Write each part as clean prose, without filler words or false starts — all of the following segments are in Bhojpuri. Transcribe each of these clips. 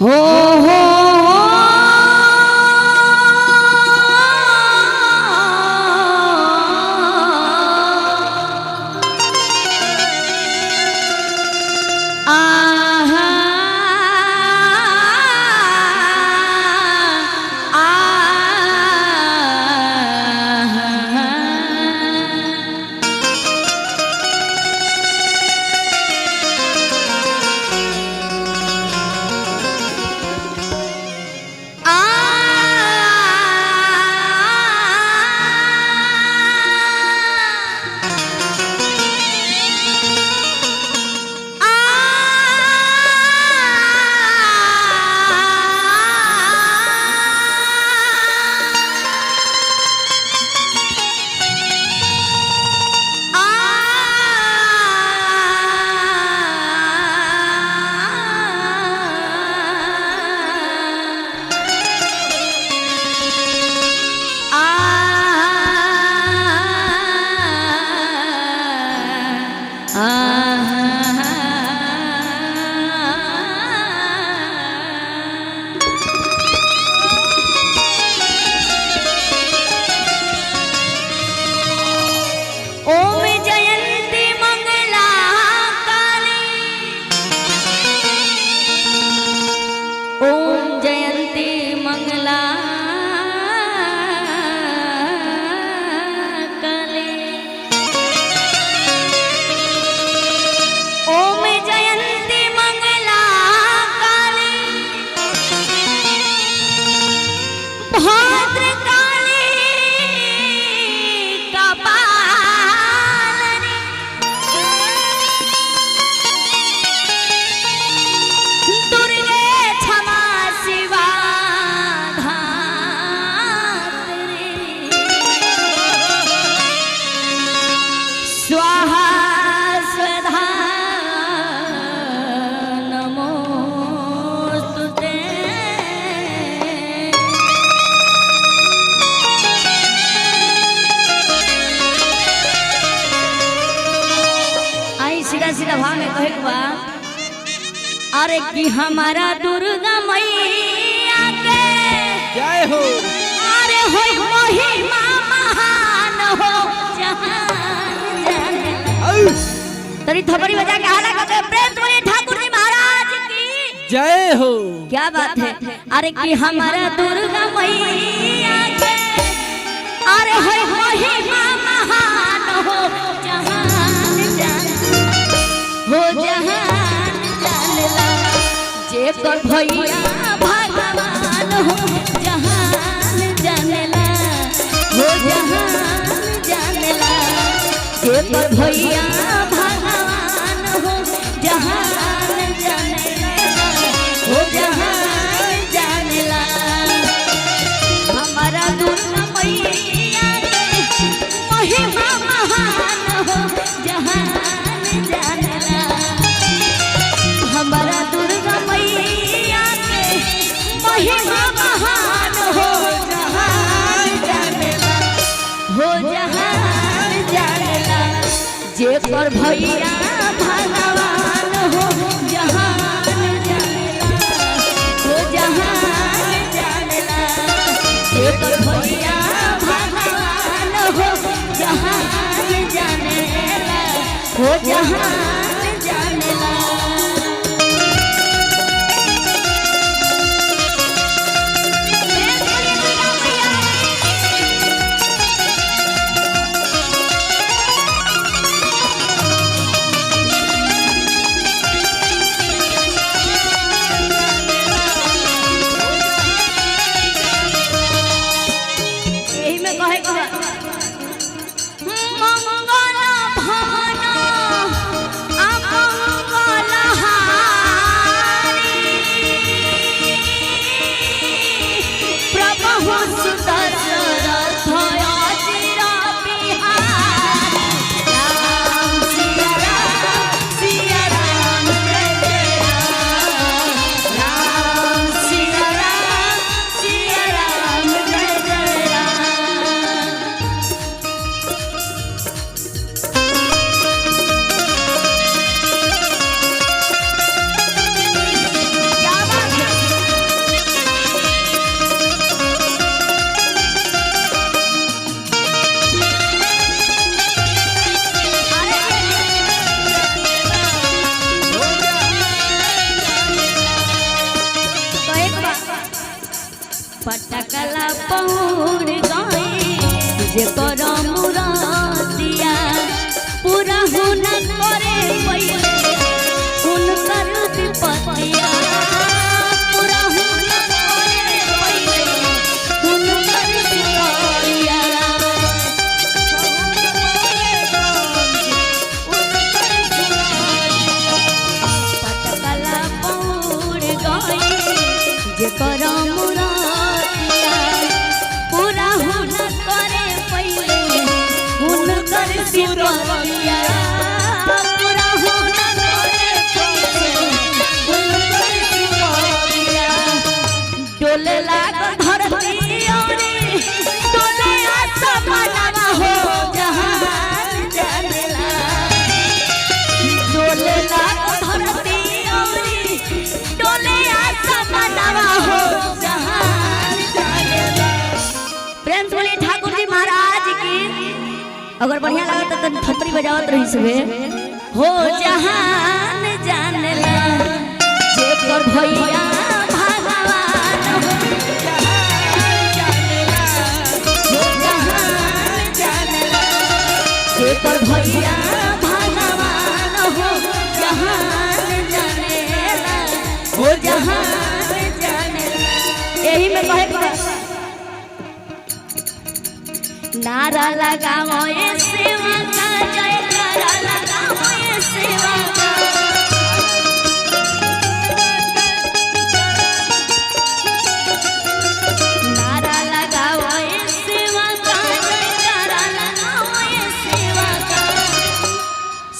हो हो सीधा भाव में कहे बा अरे कि हमारा दुर्गा मैया के जय हो। अरे हो महिमा महान हो जहान जाने तरी थपड़ी बजा के हाला करते प्रेम तुम्हारे ठाकुर जी महाराज की जय हो। क्या बात है। अरे कि हमारा दुर्गा मैया के अरे हो महिमा महान हो जहान जाने हो जहान जानला जेकर भैया भगवान हो जहान जानला हो जहान जानला जेकर भैया भगवान हो जहान जानला हो जहान जानला हमारा दुर्गा मैया के महिमा महान हो जहान जानला हमारा दुर्गा मैया के महिमा महान हो जहान जानला हो जहान जानला जेकर भैया भगवान हो जहान जानला हो जहान जानला जेकर भैया भगवान हो जहान जानला हो जहान जानला पटकला पौड़ गए जे कर मुरादिया पूरा हुन करे पहिले हुनकर विपतिया पूरा हुन करे पहिले हुनकर विपतिया पटकला पौड़ गए जे कर मुरादिया पूरा हुन करे पहिले हुनकर विपतिया पूरा हुन करे पहिले हुनकर विपतिया डोले लाग धरती औरी डोले आसमानवा हो जहान जानेला डोले लाग धरती औरी डोले आसमानवा हो जहान जानेला। प्रेम से बोलिए ठाकुर जी महाराज की। अगर बढ़िया लगा तो थपड़ी बजावत रही सबे हो जहान जानेला जेकर भैया भगवान हो जहान जानेला हो जहान जानेला जेकर भैया भगवान हो जहान जानेला हो जहान जानेला। यही में कहे नारा लगाओ ये सेवा का जयकारा लगाओ ये सेवा का नारा लगाओ ये सेवा का जयकारा लगाओ ये सेवा का।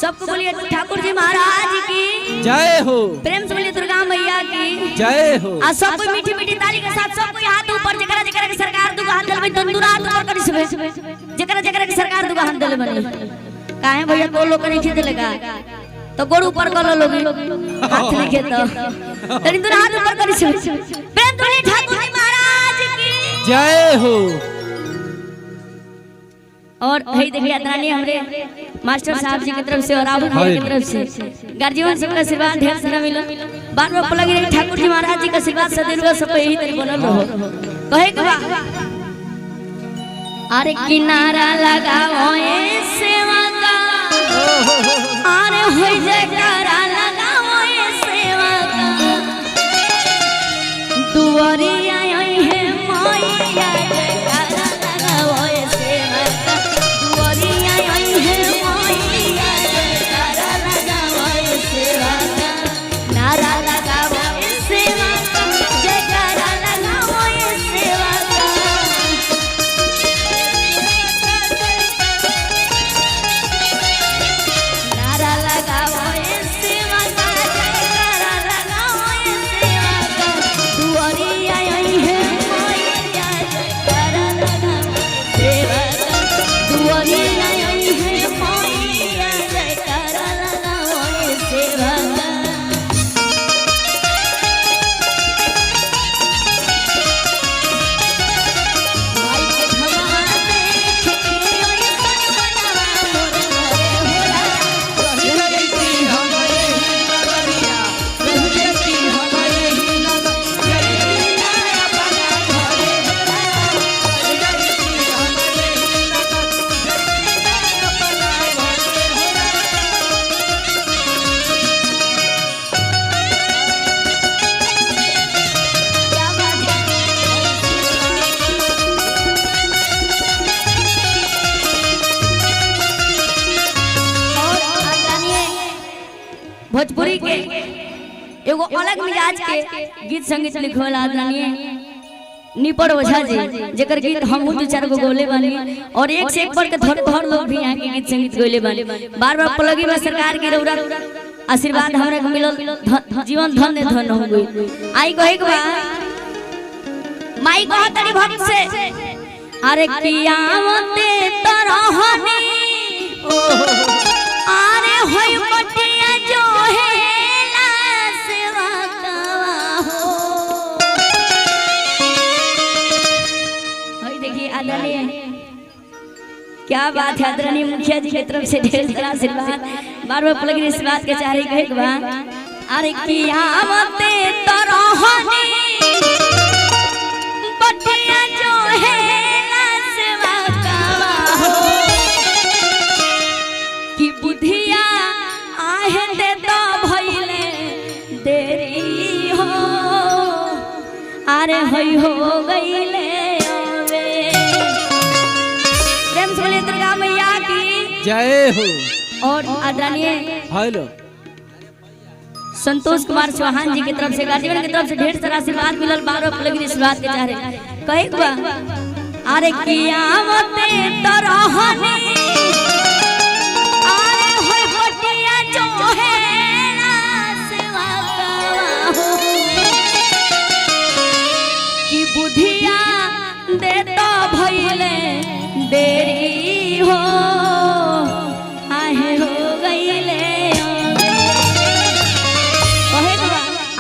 सबको बोलिए ठाकुर जी महाराज की जय हो। प्रेम से बोलिए दुर्गा मैया की जय हो। आ सबको मीठी मीठी ताली के साथ सबको हाथ ऊपर जकरा जकरा के सरकार दुगो हाथ दलबे तंदूरा हाथ ऊपर करी सबे जकरा जकरा के सरकार दुगो हाथ दलबे काहे भैया को लोग नहीं खेत लगा तो गोड़ ऊपर कर लो लोग हाथ नहीं खेत तंदूरा हाथ ऊपर करी सबे प्रेम बोलिए ठाकुर जी महाराज की जय हो। और भाई देखिए अतरानी हमरे मास्टर साहब जी की तरफ से और आबू भाई की तरफ से गार्जियन सबका आशीर्वाद ढेर सारा मिलो बार बार पलग रही ठाकुर जी महाराज जी का आशीर्वाद सदैव सब पे यही तरी बनल रहो कहे के बा अरे किनारा लगाओ ए सेवा का अरे होई जयकारा लगाओ ए सेवा का दुआरिया आई है मैया जयकारा लगाओ ए सेवा का दुआरिया आई है मैया जयकारा लगाओ ए सेवा का नारा लगाओ ए सेवा का जयकारा लगाओ ए सेवा का नारा लगाओ ए सेवा का जयकारा लगाओ ए सेवा का दुआरिया आई है मैया जयकारा लगाओ ए सेवा का दुआरिया आई है मैया जयकारा लगाओ ए सेवा का। भाई के भगवान देख के ओए सन बनवा मोर घरे होला रहती हमारे ही नगरिया रहती हमारे ही नगरिया अपना घरे होला रहती हमारे ही क्या बात है और जानिए भोजपुरी के एगो अलग मिजाज के गीत संगीत लिखल आदरणीय निपर ओझा जी जेकर गीत हम दो चार गो गोले बानी और एक से एक बढ़ के धर लोग भी यहाँ के गीत संगीत गोले बानी बार बार पलगी में सरकार की रौरा आशीर्वाद हमरा के मिलल जीवन धन्य धन हो गई आई कहे के बा माई कह तरी भक्त से अरे कियामते तरहनी अरे होई बटिया जो है ला सेवा कवा हो होई देखिए आदरणीय क्या बात है आदरणीय मुखिया जी की तरफ से ढेर सारा आशीर्वाद बार बार पलक इस बात के चाहे कहे के बा अरे कियामते तरहनी अरे हई हो गईले आवे। प्रेम से बोलिए दुर्गा मैया की जय हो। और आदरणीय हेलो संतोष कुमार चौहान जी की तरफ से गार्जियन की तरफ से ढेर सारा आशीर्वाद मिलल। 12 फरवरी आशीर्वाद के चाहे कहे बा अरे कियामते तरहनी अरे होय बटिया जो है सेवा हो कि बुधिया देता भइले देरी हो आहे हो गईले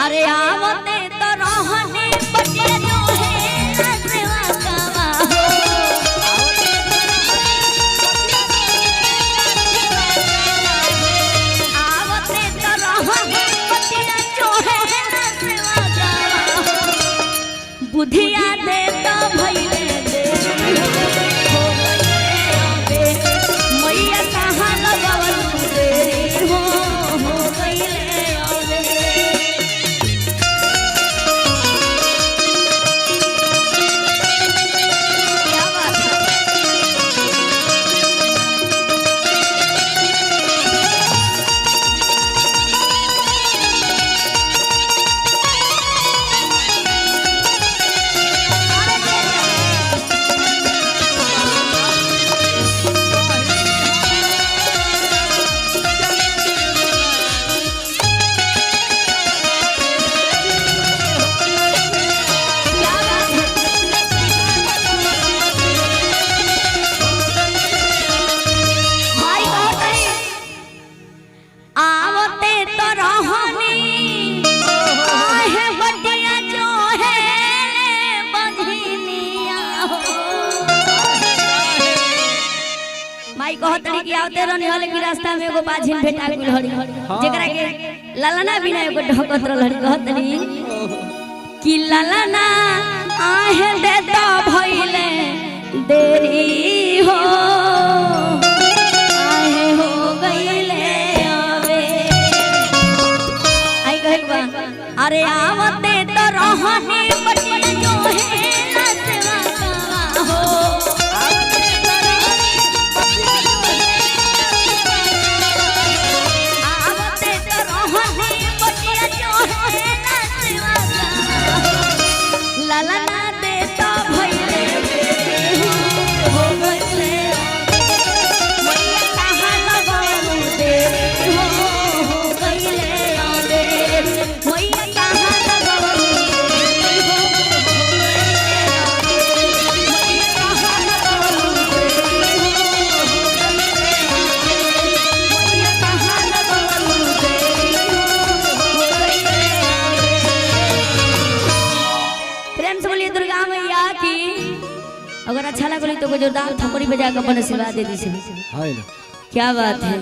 अरे आवते तो रहने बटिया जो है सेवा कावा हो आवते तो रहने बटिया जो है सेवा कावा हो बुधिया दे तो भइले देरी हो गईले आवे मैया कहां लगवल देरी हो गईले आवे। माई कहतड़ी कि आवते रहनी हले कि रास्ता में एगो बाझिन भेटा गेल हड़ी जेकरा के ललना बिना एगो ढकत रहल कहतड़ी कि ललना आहे दे तो भइले देरी हो आहे हो गईले आवे। आई कहे बा अरे आवते तो रहनी बटिया जो है सेवा कावा हो ललना देता भइले हो गईले मैया कहां लगवल देरी हो गईले आवे मैया कहां लगवल देरी हो गईले आवे मैया कहां लगवल देरी हो गईले आवे मैया कहां लगवल देरी हो गईले आवे। प्रेम से बोलिए दुर्गा मैया की। अगर अच्छा लगा तो जोरदार थप्पड़ी बजा कर अपन आशीर्वाद दे दीजिए। हेलो क्या बात है।